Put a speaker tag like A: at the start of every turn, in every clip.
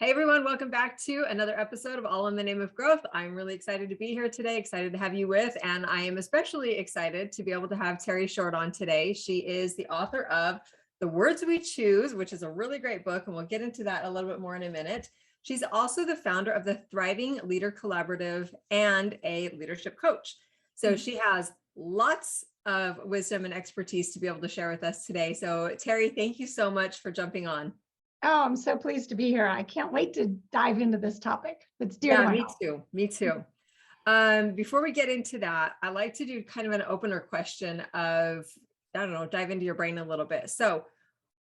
A: Hey everyone, welcome back to another episode of All in the Name of Growth. I'm really excited to be here today, excited to have you with, and I am especially excited to be able to have Terre Short on today. She is the author of The Words We Choose, which is a really great book, and we'll get into that a little bit more in a minute. She's also the founder of the Thriving Leader Collaborative and a leadership coach. So she has lots of wisdom and expertise to be able to share with us today. So Terre, thank you so much for jumping on.
B: Oh, I'm so pleased to be here. I can't wait to dive into this topic. It's dear to my heart.
A: Me too. Before we get into that, I like to do kind of an opener question of, I don't know, dive into your brain a little bit. So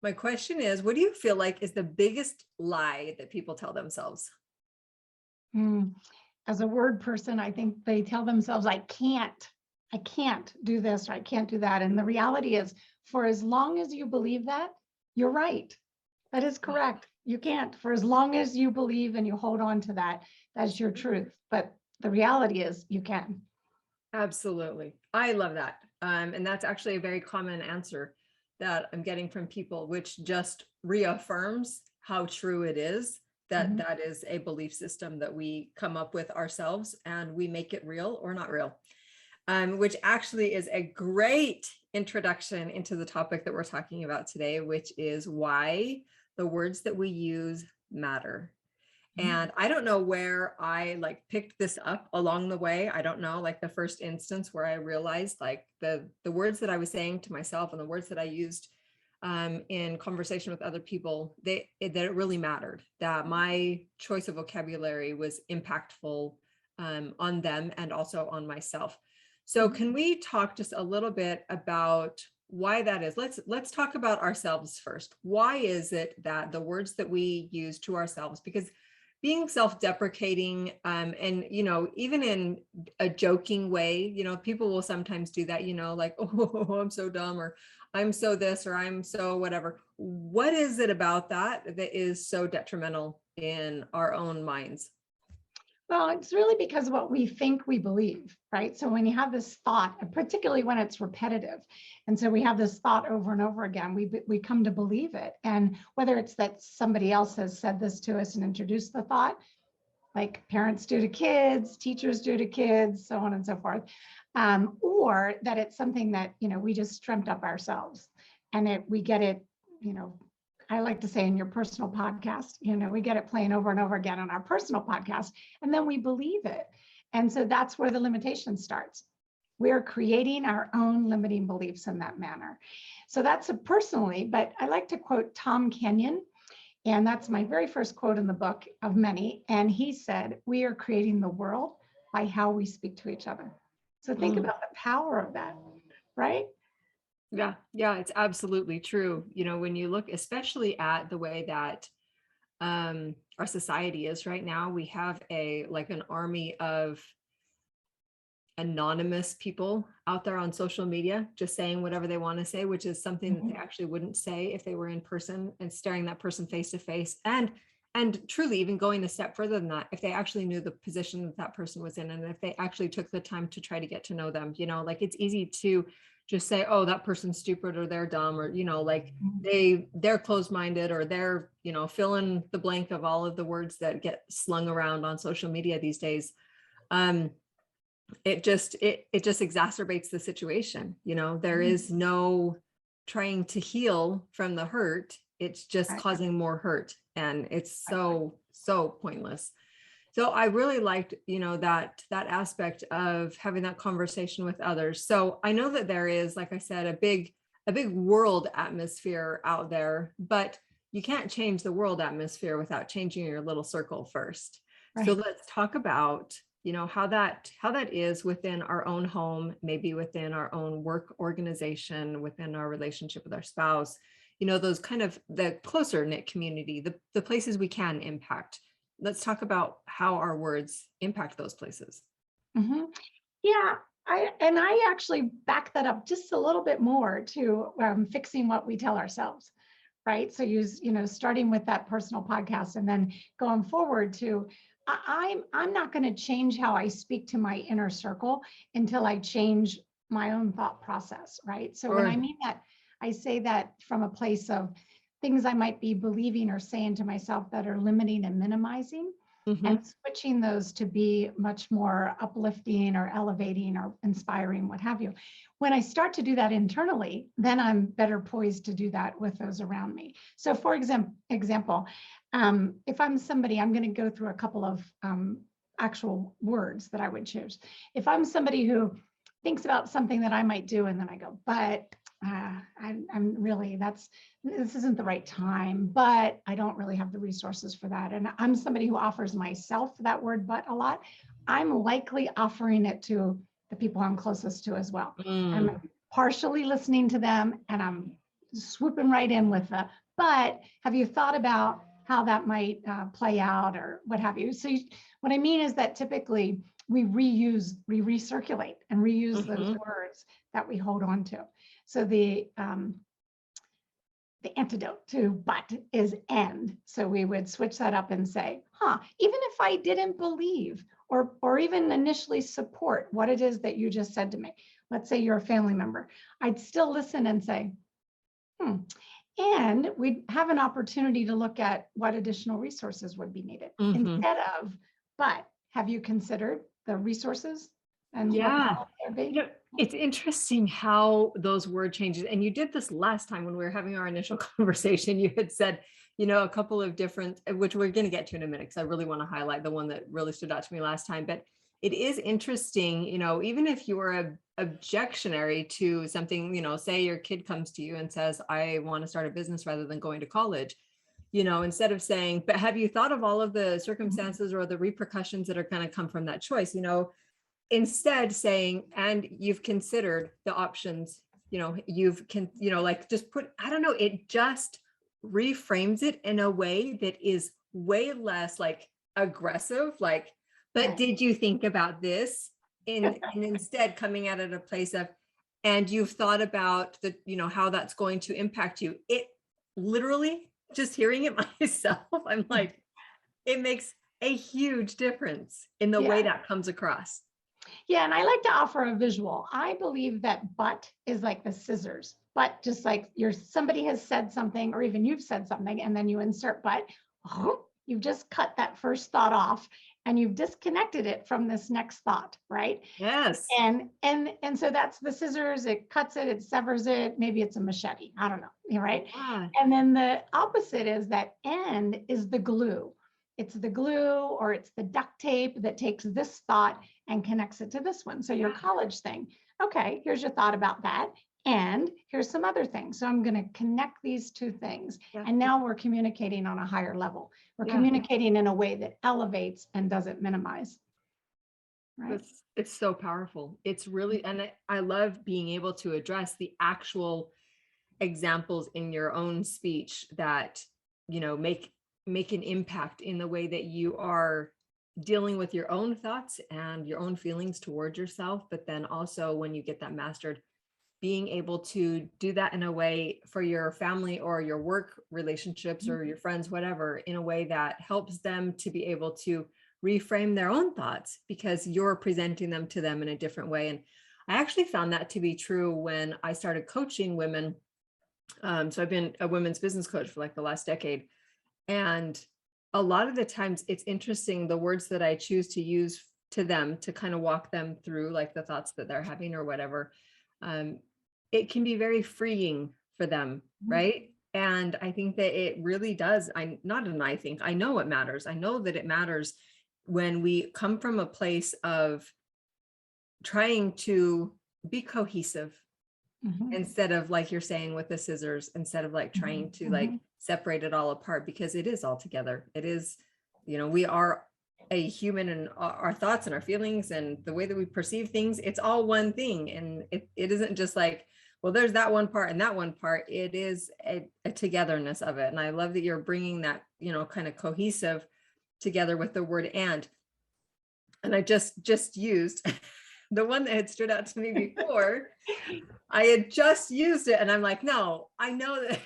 A: my question is, what do you feel like is the biggest lie that people tell themselves?
B: As a word person, I think they tell themselves, I can't do this, or I can't do that. And the reality is, for as long as you believe that, you're right. That is correct. You can't. For as long as you believe and you hold on to that, that's your truth. But the reality is you can.
A: Absolutely. I love that. And that's actually a very common answer that I'm getting from people, which just reaffirms how true it is that that is a belief system that we come up with ourselves and we make it real or not real. Which actually is a great introduction into the topic that we're talking about today, which is why the words that we use matter. And I don't know where I picked this up along the way. I don't know, the first instance where I realized the words that I was saying to myself and the words that I used in conversation with other people, that it really mattered, that my choice of vocabulary was impactful on them and also on myself. So can we talk just a little bit about why that is? Let's talk about ourselves first. Why is it that the words that we use to ourselves, because being self-deprecating and, even in a joking way, people will sometimes do that, oh, I'm so dumb, or I'm so this, or I'm so whatever. What is it about that is so detrimental in our own minds?
B: Well, it's really because of what we think we believe, right? So when you have this thought, particularly when it's repetitive, and so we have this thought over and over again, we come to believe it. And whether it's that somebody else has said this to us and introduced the thought, like parents do to kids, teachers do to kids, so on and so forth, or that it's something that, we just dreamt up ourselves, and we get it, I like to say in your personal podcast, we get it playing over and over again on our personal podcast, and then we believe it. And so that's where the limitation starts. We're creating our own limiting beliefs in that manner. So that's personally, but I like to quote Tom Kenyon, and that's my very first quote in the book of many. And he said, we are creating the world by how we speak to each other. So think about the power of that, right?
A: Yeah, it's absolutely true. When you look especially at the way that our society is right now, we have an army of anonymous people out there on social media just saying whatever they want to say, which is something that they actually wouldn't say if they were in person and staring that person face to face. And truly even going a step further than that, if they actually knew the position that that person was in, and if they actually took the time to try to get to know them, it's easy to just say, oh, that person's stupid, or they're dumb, or, they're closed-minded, or they're, fill in the blank of all of the words that get slung around on social media these days. It just exacerbates the situation. There is no trying to heal from the hurt. It's just causing more hurt. And it's so pointless. So I really liked, that aspect of having that conversation with others. So I know that there is, like I said, a big world atmosphere out there, but you can't change the world atmosphere without changing your little circle first. Right. So let's talk about, how that is within our own home, maybe within our own work organization, within our relationship with our spouse, those kind of the closer knit community, the places we can impact. Let's talk about how our words impact those places.
B: Yeah, I actually back that up just a little bit more to fixing what we tell ourselves, right? So starting with that personal podcast and then going forward to, I'm not going to change how I speak to my inner circle until I change my own thought process, right? So when I mean that, I say that from a place of things I might be believing or saying to myself that are limiting and minimizing, and switching those to be much more uplifting or elevating or inspiring, what have you. When I start to do that internally, then I'm better poised to do that with those around me. So for example, if I'm somebody, I'm going to go through a couple of actual words that I would choose. If I'm somebody who thinks about something that I might do, and then I go, but I'm really, this isn't the right time, but I don't really have the resources for that. And I'm somebody who offers myself that word, but a lot, I'm likely offering it to the people I'm closest to as well. I'm partially listening to them, and I'm swooping right in with but have you thought about how that might play out or what have you? So what I mean is that typically we recirculate and reuse those words that we hold on to. So the antidote to but is and. So we would switch that up and say, even if I didn't believe or even initially support what it is that you just said to me, let's say you're a family member, I'd still listen and say, and we'd have an opportunity to look at what additional resources would be needed instead of, but have you considered the resources and what would be?
A: It's interesting how those word changes, and you did this last time when we were having our initial conversation. You had said, a couple of different, which we're going to get to in a minute, because I really want to highlight the one that really stood out to me last time. But it is interesting, even if you were objectionary to something, say your kid comes to you and says, I want to start a business rather than going to college, instead of saying, but have you thought of all of the circumstances or the repercussions that are going to come from that choice, instead saying, and you've considered the options, just put, I don't know, it just reframes it in a way that is way less like aggressive, but did you think about this? And instead coming at it a place of, and you've thought about the, how that's going to impact you. It literally, just hearing it myself, I'm like, it makes a huge difference in the way that comes across.
B: Yeah, and I like to offer a visual. I believe that but is like the scissors, but just like somebody has said something, or even you've said something, and then you insert but, you've just cut that first thought off and you've disconnected it from this next thought, right?
A: Yes.
B: And so that's the scissors, it cuts it, it severs it, maybe it's a machete, I don't know, right?
A: Yeah.
B: And then the opposite is that and is the glue. It's the glue or it's the duct tape that takes this thought and connects it to this one. So your college thing, okay, here's your thought about that. And here's some other things. So I'm going to connect these two things. And now we're communicating on a higher level. We're communicating in a way that elevates and doesn't minimize. Right.
A: It's so powerful. It's really, and I love being able to address the actual examples in your own speech that, make an impact in the way that you are dealing with your own thoughts and your own feelings towards yourself. But then also when you get that mastered, being able to do that in a way for your family or your work relationships or your friends, whatever, in a way that helps them to be able to reframe their own thoughts because you're presenting them to them in a different way. And I actually found that to be true when I started coaching women. So I've been a women's business coach for like the last decade. And a lot of the times it's interesting, the words that I choose to use to them to kind of walk them through like the thoughts that they're having or whatever. It can be very freeing for them, right? And I think that it really does. I know it matters. I know that it matters when we come from a place of trying to be cohesive instead of, like you're saying with the scissors, instead of like trying to like separate it all apart, because it is all together. It is, we are a human, and our thoughts and our feelings and the way that we perceive things, it's all one thing. And it isn't just like, well, there's that one part and that one part. It is a togetherness of it. And I love that you're bringing that, kind of cohesive together with the word and I just used the one that had stood out to me before. I had just used it and I'm like, no, I know that.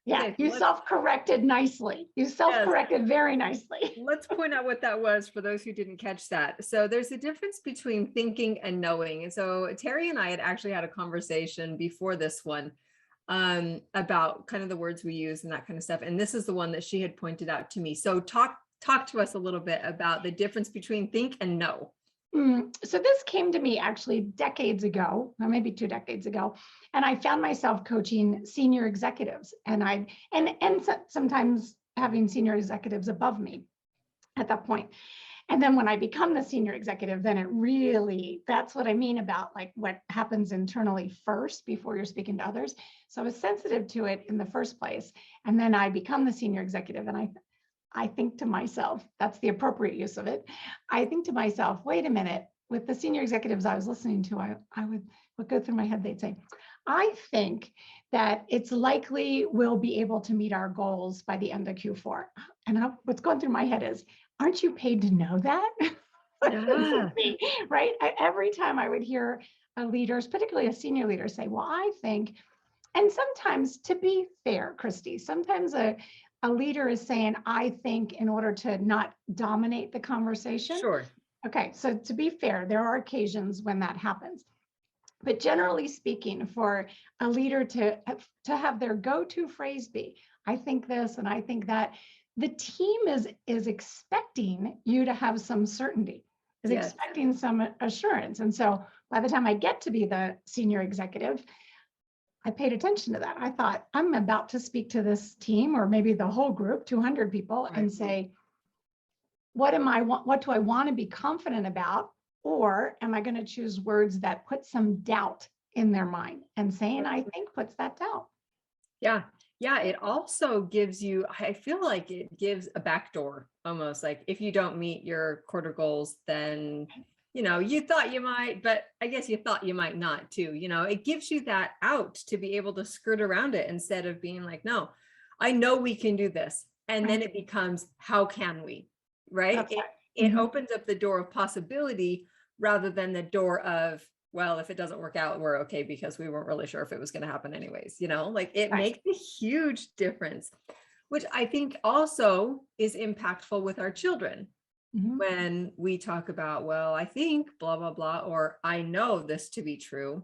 B: Yeah, okay, you self-corrected nicely. You self-corrected very nicely.
A: Let's point out what that was for those who didn't catch that. So there's a difference between thinking and knowing. And so Terry and I had actually had a conversation before this one about kind of the words we use and that kind of stuff. And this is the one that she had pointed out to me. So talk to us a little bit about the difference between think and know.
B: So this came to me actually decades ago, or maybe 2 decades ago, and I found myself coaching senior executives, and sometimes having senior executives above me at that point. And then when I become the senior executive, then that's what I mean about like what happens internally first before you're speaking to others. So I was sensitive to it in the first place. And then I become the senior executive, and I think to myself, that's the appropriate use of it. I think to myself, wait a minute, with the senior executives I was listening to, I would go through my head, they'd say, I think that it's likely we'll be able to meet our goals by the end of Q4. And what's going through my head is, aren't you paid to know that?
A: Yeah.
B: Right? Every time I would hear a leader, particularly a senior leader, say, well, I think, and sometimes, to be fair, Christy, sometimes a leader is saying, I think, in order to not dominate the conversation.
A: Sure.
B: Okay, so to be fair, there are occasions when that happens. But generally speaking, for a leader to have their go-to phrase be, I think this and I think that, the team is expecting you to have some certainty, is
A: Yes.
B: expecting some assurance. And so by the time I get to be the senior executive, I paid attention to that. I thought, I'm about to speak to this team, or maybe the whole group, 200 people,
A: Right.
B: and say, what do I want to be confident about? Or am I going to choose words that put some doubt in their mind? And saying, I think, puts that doubt.
A: Yeah. Yeah. It also gives you, I feel like it gives a backdoor almost, like if you don't meet your quarter goals, then, you thought you might, but I guess you thought you might not too. It gives you that out to be able to skirt around it instead of being like, no, I know we can do this. And then it becomes, how can we? Right. It opens up the door of possibility rather than the door of, well, if it doesn't work out, we're okay, because we weren't really sure if it was going to happen anyways. Like it makes a huge difference, which I think also is impactful with our children. When we talk about, well, I think blah, blah, blah, or I know this to be true,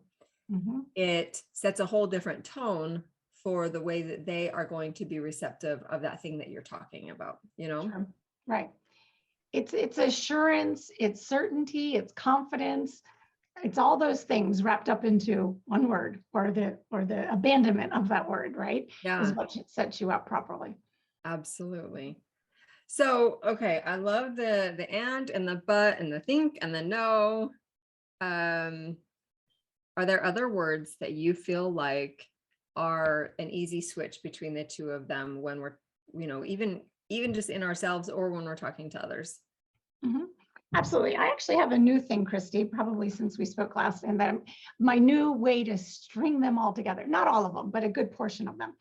A: it sets a whole different tone for the way that they are going to be receptive of that thing that you're talking about,
B: Sure. Right. It's assurance, it's certainty, it's confidence. It's all those things wrapped up into one word, or the abandonment of that word, right?
A: Yeah.
B: Is what sets you up properly.
A: Absolutely. So, okay, I love the and the but and the think and the no. Are there other words that you feel like are an easy switch between the two of them when we're, even just in ourselves or when we're talking to others?
B: Absolutely. I actually have a new thing, Christy, probably since we spoke last, and that my new way to string them all together, not all of them, but a good portion of them.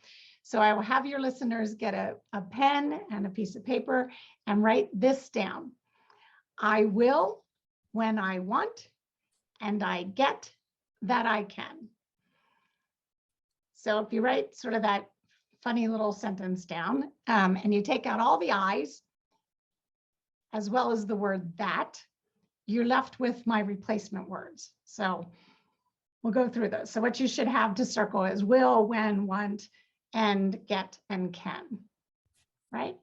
B: So I will have your listeners get a pen and a piece of paper and write this down. I will when I want, and I get that I can. So if you write sort of that funny little sentence down, and you take out all the I's, as well as the word that, you're left with my replacement words. So we'll go through those. So what you should have to circle is will, when, want, and get, and can, right?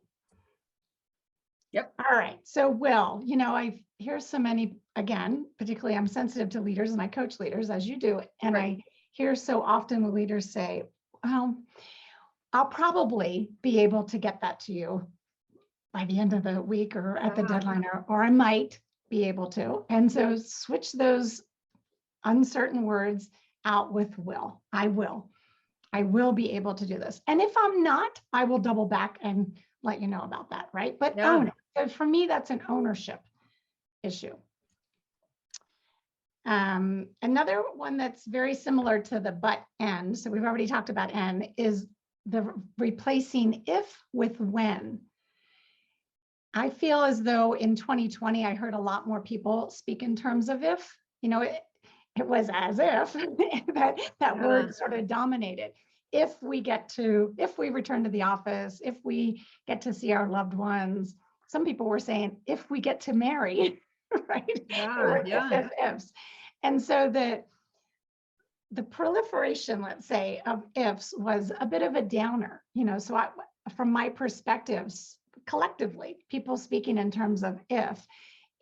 A: Yep.
B: All right. So will, I hear so many, again, particularly I'm sensitive to leaders and I coach leaders, as you do. And
A: Right.
B: I hear so often the leaders say, well, I'll probably be able to get that to you by the end of the week or at the deadline, or I might be able to. And so switch those uncertain words out with will. I will be able to do this. And if I'm not, I will double back and let you know about that, right? But own it. So for me, that's an ownership issue. Another one that's very similar to the but and, so we've already talked about and, is the replacing if with when. I feel as though in 2020, I heard a lot more people speak in terms of if, it was as if that word sort of dominated. If we return to the office, if we get to see our loved ones, some people were saying, if we get to marry, right?
A: Yeah.
B: Ifs. And so the proliferation, let's say, of ifs was a bit of a downer, so from my perspectives, collectively, people speaking in terms of if,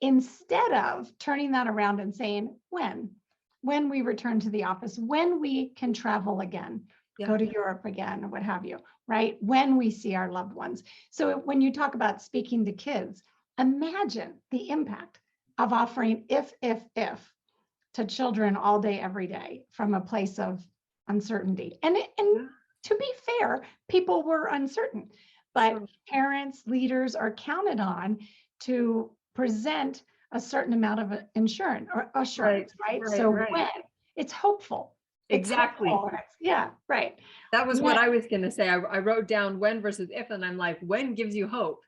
B: instead of turning that around and saying, when we return to the office, when we can travel again, go to Europe again, or what have you, right? When we see our loved ones. So when you talk about speaking to kids, imagine the impact of offering if to children all day, every day from a place of uncertainty. And to be fair, people were uncertain, but parents, leaders are counted on to present a certain amount of insurance or assurance, right? When it's hopeful.
A: Exactly.
B: It's hopeful. Yeah, right.
A: That was what I was going to say. I wrote down when versus if, and I'm like, when gives you hope?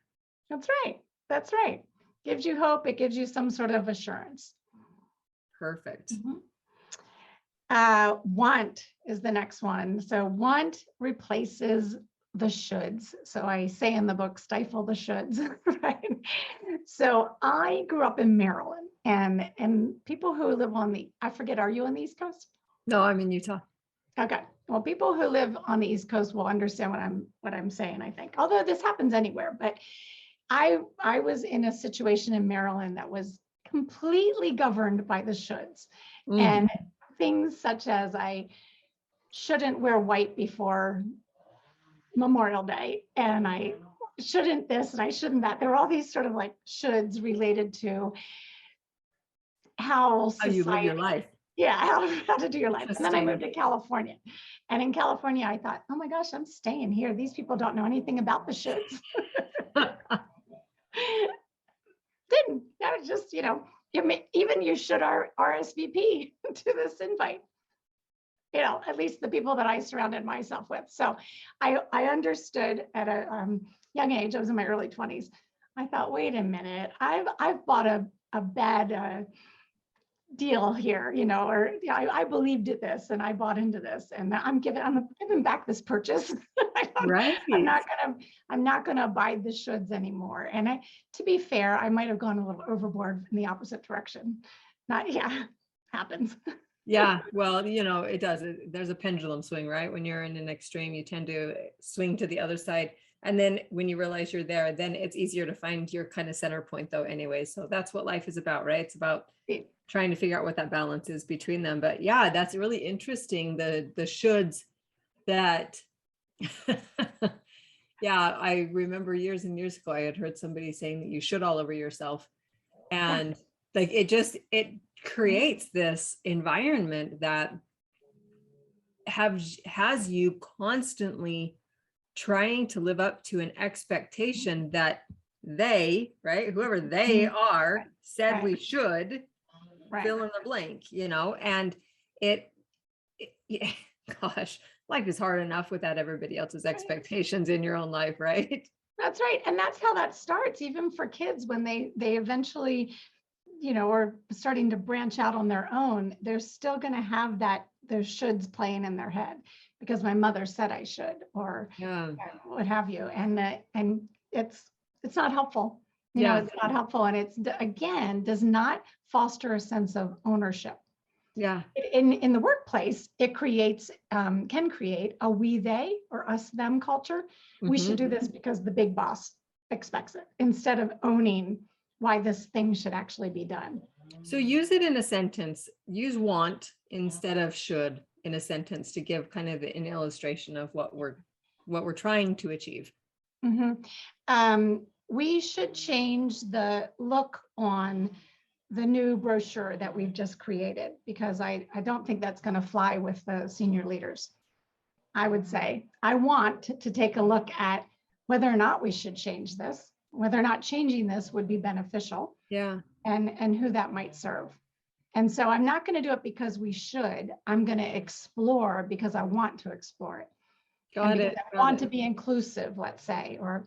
B: That's right. That's right. Gives you hope. It gives you some sort of assurance.
A: Perfect.
B: Want is the next one. So want replaces the shoulds. So I say in the book, stifle the shoulds, right? So I grew up in Maryland, and people who live on I forget, are you on the East Coast?
A: No, I'm in Utah.
B: Okay. Well, people who live on the East Coast will understand what I'm saying, I think. Although this happens anywhere, but I was in a situation in Maryland that was completely governed by the shoulds. And things such as I shouldn't wear white before Memorial Day, and I shouldn't this and I shouldn't that. There were all these sort of like shoulds related to how
A: you live your life.
B: Yeah, how to do your life. And then I moved to California. And in California, I thought, oh my gosh, I'm staying here. These people don't know anything about the shoulds. Didn't. That was just, even you should RSVP to this invite. At least the people that I surrounded myself with. So I understood at a young age. I was in my early 20s. I thought, wait a minute, I've bought a bad deal here, or I believed in this and I bought into this, and I'm giving back this purchase.
A: Right.
B: I'm not gonna abide the shoulds anymore. And to be fair, I might have gone a little overboard in the opposite direction. Happens.
A: Yeah, well, it does. There's a pendulum swing, right? When you're in an extreme, you tend to swing to the other side. And then when you realize you're there, then it's easier to find your kind of center point though anyway. So that's what life is about, right? It's about trying to figure out what that balance is between them. But yeah, that's really interesting. The shoulds that, yeah, I remember years and years ago, I had heard somebody saying that you should all over yourself. And like, it creates this environment that has you constantly trying to live up to an expectation that they, right, whoever they are, said we should fill in the blank, and gosh, life is hard enough without everybody else's expectations in your own life, right? That's
B: right. And that's how that starts, even for kids when they eventually, are starting to branch out on their own. They're still going to have those shoulds playing in their head because my mother said I should, or what have you. And it's not helpful. It's not helpful. And it's, again, does not foster a sense of ownership.
A: Yeah.
B: In the workplace, it can create a we, they, or us, them culture. We should do this because the big boss expects it, instead of owning why this thing should actually be done.
A: So use it in a sentence. Use want instead of should in a sentence to give kind of an illustration of what we're trying to achieve.
B: We should change the look on the new brochure that we've just created, because I don't think that's going to fly with the senior leaders. I would say I want to take a look at whether or not we should change this, whether or not changing this would be beneficial, and who that might serve. And so I'm not going to do it because we should. I'm going to explore because I want to explore it. I want to be inclusive, let's say, or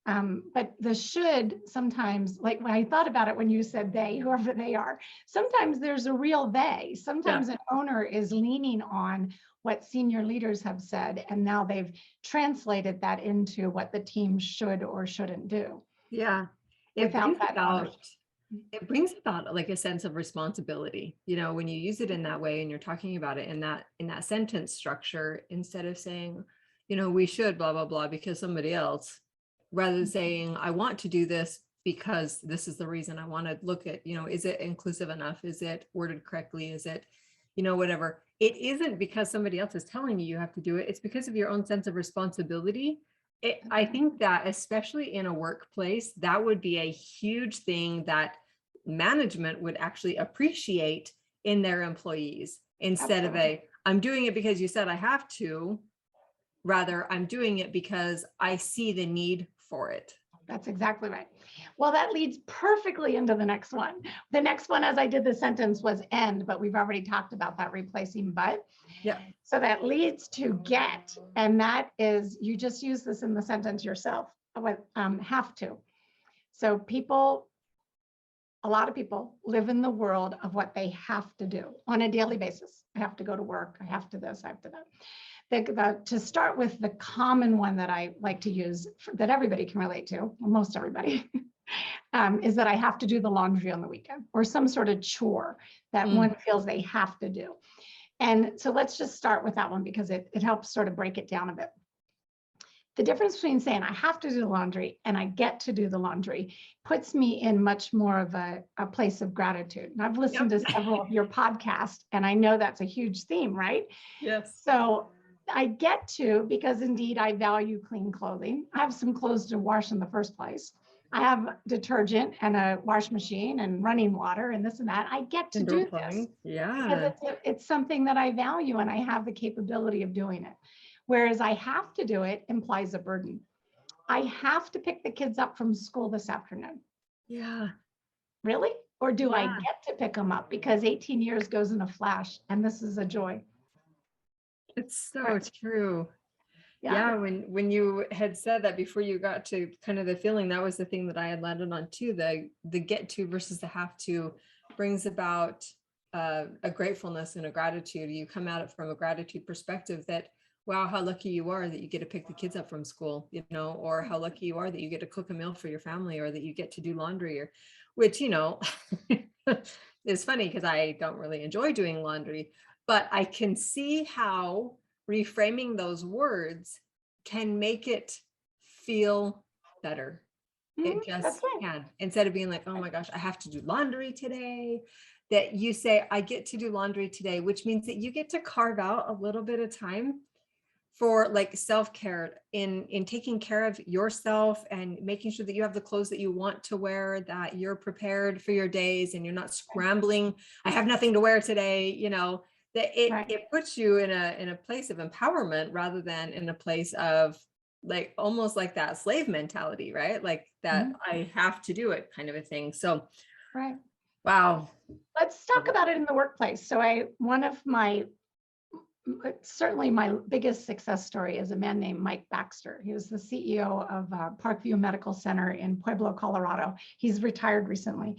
B: but the should sometimes, like when I thought about it, when you said they, whoever they are, sometimes there's a real they. Sometimes an owner is leaning on what senior leaders have said, and now they've translated that into what the team should or shouldn't do.
A: Yeah.
B: Without that ownership.
A: it brings about like a sense of responsibility, when you use it in that way and you're talking about it in that sentence structure, instead of saying, we should blah, blah, blah, because somebody else, rather than saying, I want to do this because this is the reason. I want to look at, is it inclusive enough? Is it worded correctly? Is it, whatever. It isn't because somebody else is telling you have to do it. It's because of your own sense of responsibility. I think that especially in a workplace, that would be a huge thing that management would actually appreciate in their employees, instead of I'm doing it because you said I have to. Rather, I'm doing it because I see the need for it.
B: That's exactly right. Well, that leads perfectly into the next one. The next one, as I did the sentence, was end, but we've already talked about that, replacing but.
A: Yeah.
B: So that leads to get, and that is, you just use this in the sentence yourself, with have to. So a lot of people live in the world of what they have to do on a daily basis. I have to go to work. I have to this, I have to that. To start with, the common one that I like to use that everybody can relate to, most everybody, is that I have to do the laundry on the weekend, or some sort of chore that one feels they have to do. And so let's just start with that one, because it helps sort of break it down a bit. The difference between saying I have to do the laundry and I get to do the laundry puts me in much more of a place of gratitude. And I've listened to several of your podcasts, and I know that's a huge theme, right?
A: Yes.
B: So I get to, because indeed I value clean clothing. I have some clothes to wash in the first place. I have detergent and a wash machine and running water and this and that. I get to do this.
A: Yeah.
B: Because it's something that I value and I have the capability of doing it. Whereas I have to do it implies a burden. I have to pick the kids up from school this afternoon.
A: Yeah.
B: Really? Or do I get to pick them up? Because 18 years goes in a flash, and this is a joy.
A: It's so true.
B: Yeah.
A: When you had said that before you got to kind of the feeling, that was the thing that I had landed on too. The get to versus the have to brings about a gratefulness and a gratitude. You come at it from a gratitude perspective that, wow, how lucky you are that you get to pick the kids up from school, or how lucky you are that you get to cook a meal for your family, or that you get to do laundry, or which, is funny because I don't really enjoy doing laundry, but I can see how reframing those words can make it feel better. It just can. Instead of being like, oh my gosh, I have to do laundry today, that you say, I get to do laundry today, which means that you get to carve out a little bit of time for like self-care in taking care of yourself and making sure that you have the clothes that you want to wear, that you're prepared for your days and you're not scrambling. I have nothing to wear today, that it puts you in a place of empowerment rather than in a place of like almost like that slave mentality, right? Like that I have to do it kind of a thing. So, wow.
B: Let's talk about it in the workplace. So certainly my biggest success story is a man named Mike Baxter. He was the CEO of Parkview Medical Center in Pueblo, Colorado. He's retired recently.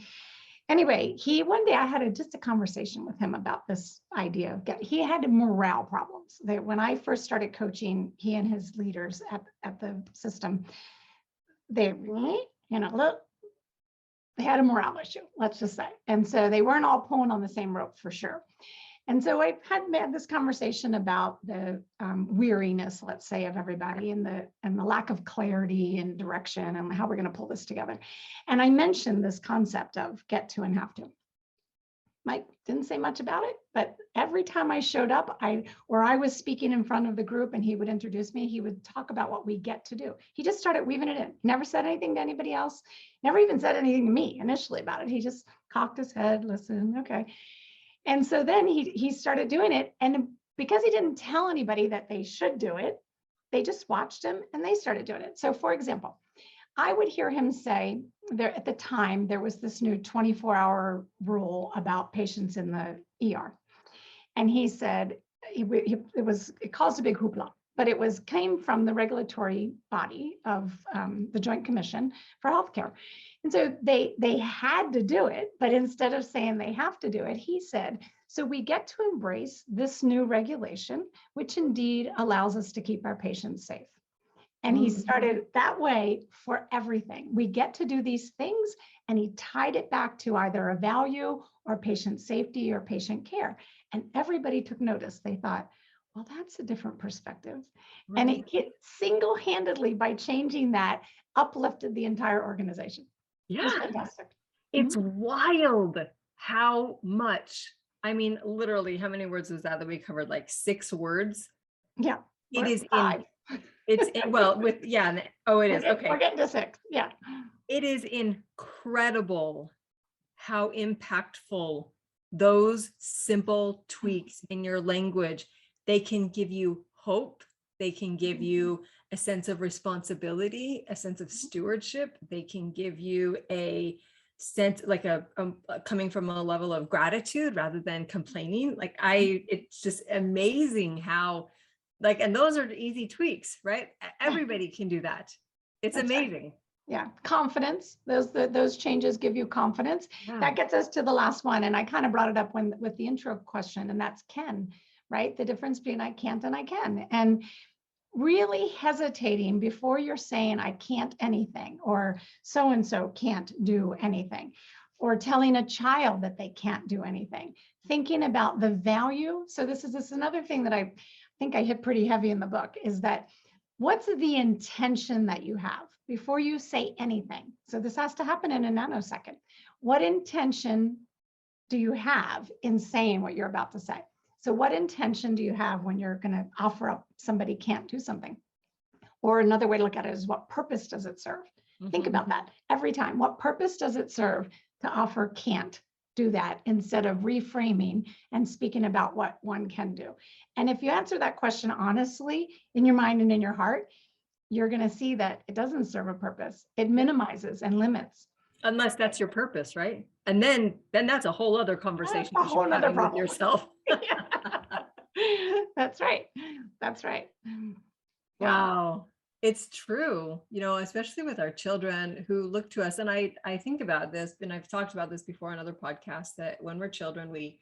B: Anyway, one day I had just a conversation with him about this idea of he had morale problems. When I first started coaching, he and his leaders at the system, they had a morale issue, let's just say. And so they weren't all pulling on the same rope for sure. And so I had this conversation about the weariness, let's say, of everybody, and the lack of clarity and direction and how we're going to pull this together. And I mentioned this concept of get to and have to. Mike didn't say much about it, but every time I showed up, I was speaking in front of the group and he would introduce me, he would talk about what we get to do. He just started weaving it in. Never said anything to anybody else, never even said anything to me initially about it. He just cocked his head, listened, okay. And so then he started doing it. And because he didn't tell anybody that they should do it, they just watched him and they started doing it. So for example, I would hear him say at the time, there was this new 24-hour rule about patients in the ER. And he said, it caused a big hoopla, but came from the regulatory body of the Joint Commission for Healthcare. And so they had to do it, but instead of saying they have to do it, he said, so we get to embrace this new regulation, which indeed allows us to keep our patients safe. And he started that way for everything. We get to do these things, and he tied it back to either a value or patient safety or patient care. And everybody took notice. They thought, well, that's a different perspective. And it single-handedly, by changing that, uplifted the entire organization. It was fantastic.
A: It's wild how much, I mean, literally, how many words was that we covered? Like 6 words?
B: Yeah.
A: It is
B: 5.
A: It's well with, yeah. Oh, it is. Okay.
B: We're getting to 6. Yeah.
A: It is incredible how impactful those simple tweaks in your language, they can give you hope. They can give you a sense of responsibility, a sense of stewardship. They can give you a sense, like a coming from a level of gratitude rather than complaining. Like it's just amazing how, like, and those are easy tweaks, right? Everybody can do that. It's
B: That's
A: amazing.
B: Right. Yeah, confidence. Those changes give you confidence. Yeah. That gets us to the last one, and I kind of brought it up with the intro question, and that's can, right? The difference between I can't and I can, and really hesitating before you're saying I can't anything, or so and so can't do anything, or telling a child that they can't do anything. Thinking about the value. So this is another thing that I think I hit pretty heavy in the book, is that what's the intention that you have before you say anything? So this has to happen in a nanosecond. What intention do you have in saying what you're about to say? So what intention do you have when you're going to offer up somebody can't do something? Or another way to look at it is, what purpose does it serve? Think about that every time. What purpose does it serve to offer can't do that, instead of reframing and speaking about what one can do? And if you answer that question honestly in your mind and in your heart, you're going to see that it doesn't serve a purpose. It minimizes and limits.
A: Unless that's your purpose, right? And then that's a whole other conversation.
B: That's a whole other problem
A: with yourself.
B: That's right. That's right.
A: Wow. It's true, especially with our children who look to us. And I think about this, and I've talked about this before on other podcasts, that when we're children, we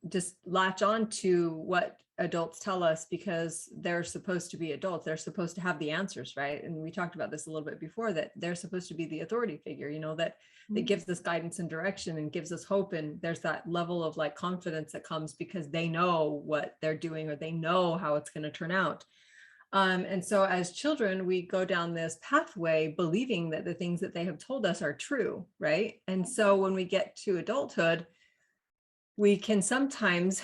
A: just latch on to what adults tell us because they're supposed to be adults. They're supposed to have the answers, right? And we talked about this a little bit before, that they're supposed to be the authority figure, that gives us guidance and direction and gives us hope. And there's that level of like confidence that comes because they know what they're doing, or they know how it's going to turn out. And so as children, we go down this pathway believing that the things that they have told us are true, right? And so when we get to adulthood, we can sometimes,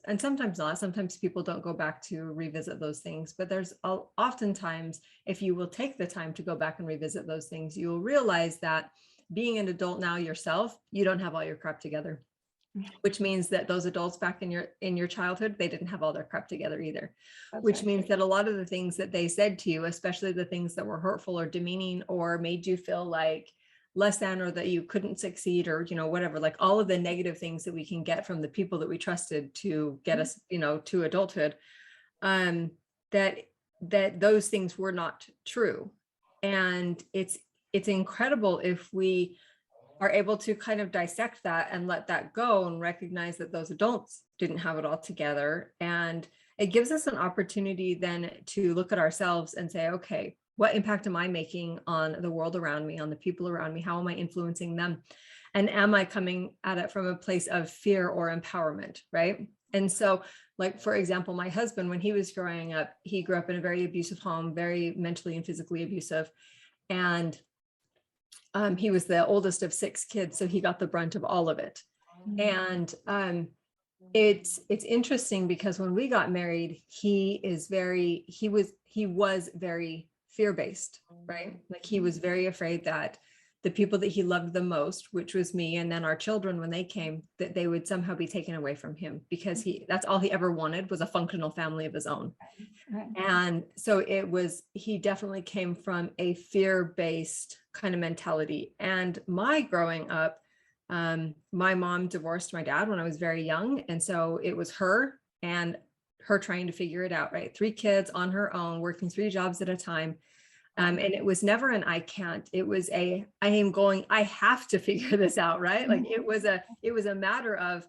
A: and sometimes not, sometimes people don't go back to revisit those things, but there's oftentimes, if you will take the time to go back and revisit those things, you will realize that being an adult now yourself, you don't have all your crap together. Which means that those adults back in your childhood, they didn't have all their crap together either. That's which right. Means that a lot of the things that they said to you, especially the things that were hurtful or demeaning or made you feel like less than, or that you couldn't succeed, or whatever, like all of the negative things that we can get from the people that we trusted to get us to adulthood, that those things were not true. And it's incredible if we are able to kind of dissect that and let that go and recognize that those adults didn't have it all together. And it gives us an opportunity then to look at ourselves and say, okay, what impact am I making on the world around me, on the people around me? How am I influencing them? And am I coming at it from a place of fear or empowerment, right? And so, like, for example, my husband, when he was growing up, he grew up in a very abusive home, very mentally and physically abusive. And he was the oldest of 6 kids, so he got the brunt of all of it. And it's interesting because when we got married, he was very fear-based, right? Like, he was very afraid that the people that he loved the most, which was me, and then our children, when they came, that they would somehow be taken away from him, because that's all he ever wanted, was a functional family of his own. Right. And so he definitely came from a fear-based kind of mentality. And my growing up, my mom divorced my dad when I was very young. And so it was her and her trying to figure it out, right? 3 kids on her own, working 3 jobs at a time. And it was never an I can't. It was I have to figure this out, right? Like, it was a matter of,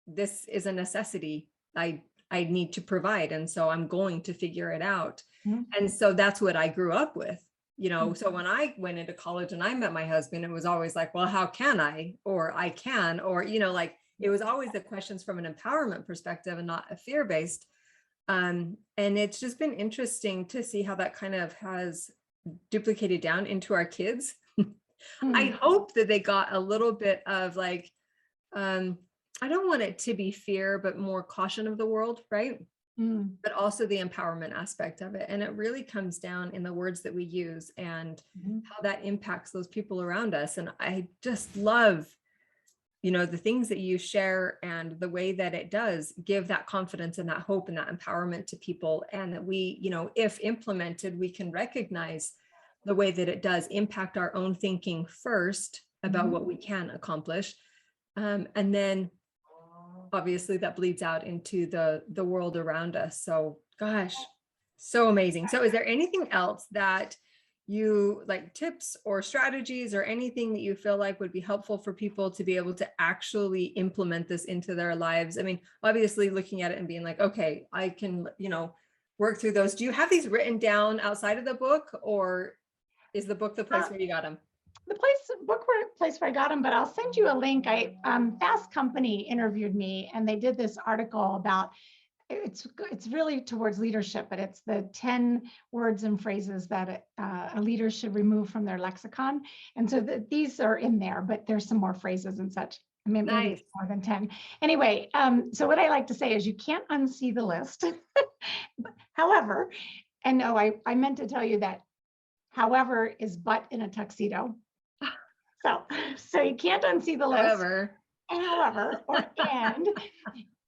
A: this is a necessity I need to provide. And so I'm going to figure it out.
B: Mhm.
A: And so that's what I grew up with, so when I went into college and I met my husband, it was always like, well, how can I, or I can, or, like, it was always the questions from an empowerment perspective and not a fear-based. And it's just been interesting to see how that kind of has duplicated down into our kids. I
B: Mm.
A: hope that they got a little bit of like, I don't want it to be fear, but more caution of the world, right?
B: Mm.
A: But also the empowerment aspect of it. And it really comes down in the words that we use and
B: Mhm.
A: how that impacts those people around us. And I just love, the things that you share and the way that it does give that confidence and that hope and that empowerment to people. And that we, if implemented, we can recognize the way that it does impact our own thinking first about
B: Mhm.
A: what we can accomplish. And then obviously that bleeds out into the world around us. So gosh, so amazing. So is there anything else that you like, tips or strategies or anything that you feel like would be helpful for people to be able to actually implement this into their lives? I mean, obviously looking at it and being like, okay, I can, work through those. Do you have these written down outside of the book, or is the book the place where you got them?
B: The place where I got them, but I'll send you a link. Fast Company interviewed me, and they did this article about it's really towards leadership, but it's the 10 words and phrases that a leader should remove from their lexicon. And so these are in there, but there's some more phrases and such. I mean, maybe
A: Nice.
B: more than 10. Anyway, so what I like to say is you can't unsee the list. However, and no, I meant to tell you that however is but in a tuxedo. So you can't unsee the list.
A: However,
B: However, or and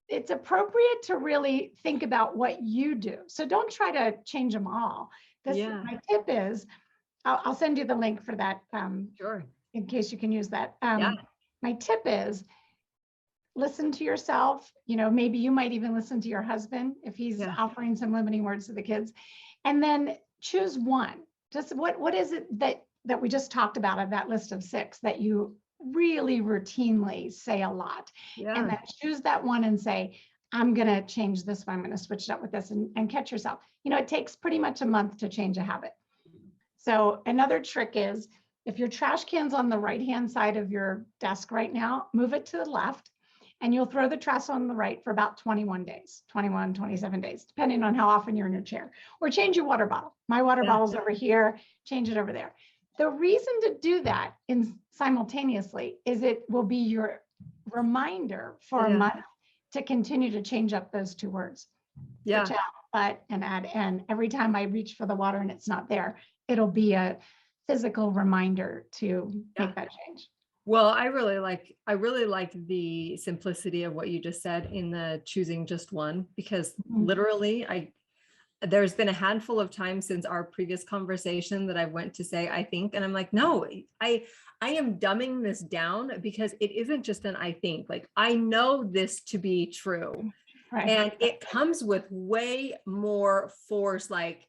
B: it's appropriate to really think about what you do. So don't try to change them all.
A: yeah,
B: My tip is, I'll send you the link for that
A: sure.
B: in case you can use that.
A: Yeah.
B: My tip is listen to yourself. Maybe you might even listen to your husband if he's
A: Yeah.
B: offering some limiting words to the kids, and then choose one. Just what is it that we just talked about of that list of 6 that you really routinely say a lot, and
A: Yeah.
B: then choose that one and say, I'm going to change this one. I'm going to switch it up with this, and catch yourself. It takes pretty much a month to change a habit. So another trick is if your trash can's on the right-hand side of your desk right now, move it to the left, and you'll throw the trash on the right for about 21 days, 21, 27 days, depending on how often you're in your chair. Or change your water bottle. My water
A: Yeah.
B: bottle's over here, change it over there. The reason to do that simultaneously is it will be your reminder for a
A: Yeah.
B: month to continue to change up those 2 words.
A: Yeah.
B: Switch out but and add and. Every time I reach for the water and it's not there, it'll be a physical reminder to
A: Yeah.
B: make that change.
A: Well, I really like the simplicity of what you just said in the choosing just one, because
B: Mhm.
A: literally there's been a handful of times since our previous conversation that I went to say, I think, and I'm like, no, I am dumbing this down because it isn't just an I think. Like, I know this to be true.
B: Right.
A: And it comes with way more force, like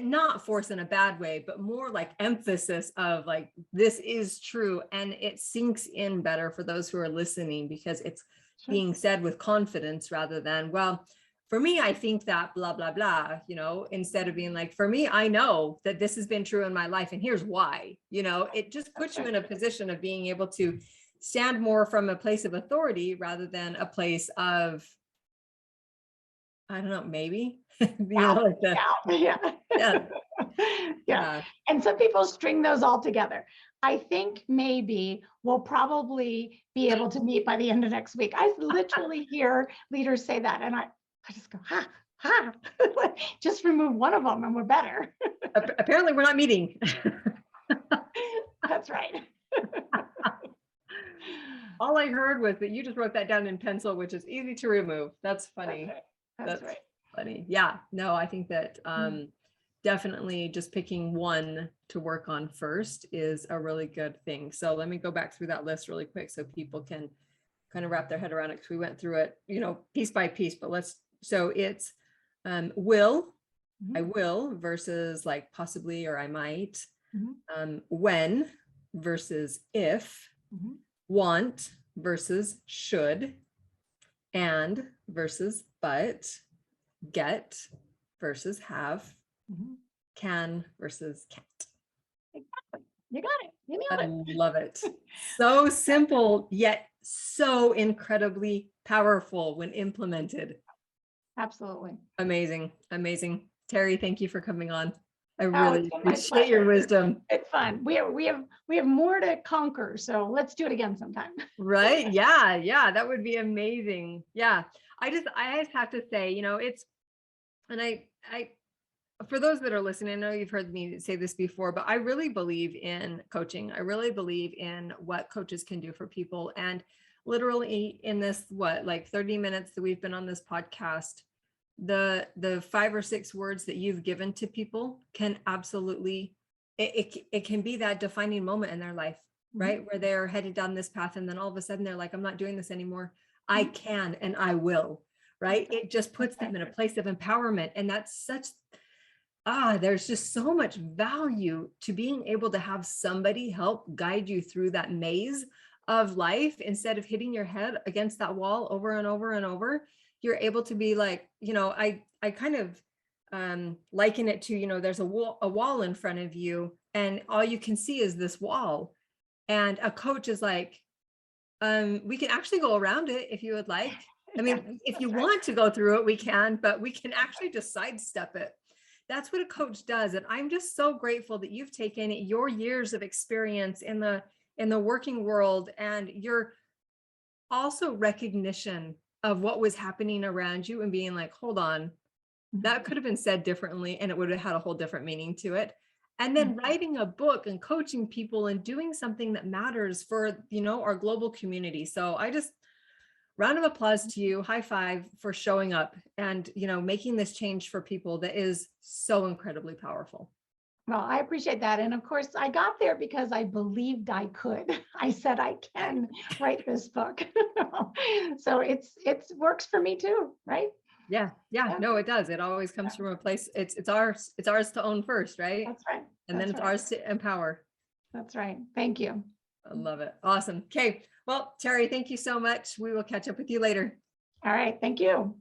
A: not force in a bad way, but more like emphasis of like, this is true. And it sinks in better for those who are listening because it's
B: Sure.
A: being said with confidence rather than, well, for me, I think that blah, blah, blah, instead of being like, for me, I know that this has been true in my life and here's why, it just puts you in a position of being able to stand more from a place of authority rather than a place of, I don't know, maybe, like that.
B: Yeah.
A: Yeah.
B: Yeah. And some people string those all together. I think maybe we'll probably be able to meet by the end of next week. I literally hear leaders say that, and I just go, ha. Just remove one of them and we're better.
A: Apparently we're not meeting.
B: That's right.
A: All I heard was that you just wrote that down in pencil, which is easy to remove. That's funny.
B: That's right.
A: Funny. Yeah, no, I think that definitely just picking one to work on first is a really good thing. So let me go back through that list really quick so people can kind of wrap their head around it, because we went through it, piece by piece, but so it's will, I will versus like possibly or I might, when versus if, want versus should, and versus but, get versus have,
B: Mhm.
A: Can versus can't.
B: Exactly. You got it. You
A: I
B: nailed it.
A: love it. So simple, yet so incredibly powerful when implemented.
B: Absolutely.
A: Amazing. Amazing. Terry, thank you for coming on. I
B: Oh, it's
A: really
B: been my
A: appreciate your
B: pleasure.
A: wisdom.
B: It's fun. We have more to conquer. So let's do it again sometime.
A: Right? Yeah, yeah, that would be amazing. Yeah. I just have to say, and I for those that are listening, I know you've heard me say this before, but I really believe in coaching. I really believe in what coaches can do for people. And literally in this, like 30 minutes that we've been on this podcast, the 5 or 6 words that you've given to people can absolutely, it can be that defining moment in their life, right? Where they're headed down this path. And then all of a sudden they're like, I'm not doing this anymore. I can, and I will, right? It just puts them in a place of empowerment. And that's there's just so much value to being able to have somebody help guide you through that maze of life instead of hitting your head against that wall over and over and over. You're able to be like, I kind of liken it to, there's a wall in front of you and all you can see is this wall. And a coach is like, we can actually go around it if you would like. I mean, if you want to go through it, we can, but we can actually just sidestep it. That's what a coach does. And I'm just so grateful that you've taken your years of experience in the working world and your also recognition of what was happening around you and being like, hold on, that could have been said differently and it would have had a whole different meaning to it. And then writing a book and coaching people and doing something that matters for, our global community. So round of applause to you, high five for showing up and, making this change for people that is so incredibly powerful.
B: Well, I appreciate that. And of course, I got there because I believed I could. I said I can write this book. So it's works for me too, right?
A: Yeah. No, it does. It always comes from a place. It's ours to own first, right?
B: That's right.
A: And then it's ours to empower.
B: That's right. Thank you.
A: I love it. Awesome. Okay. Well, Terry, thank you so much. We will catch up with you later.
B: All right. Thank you.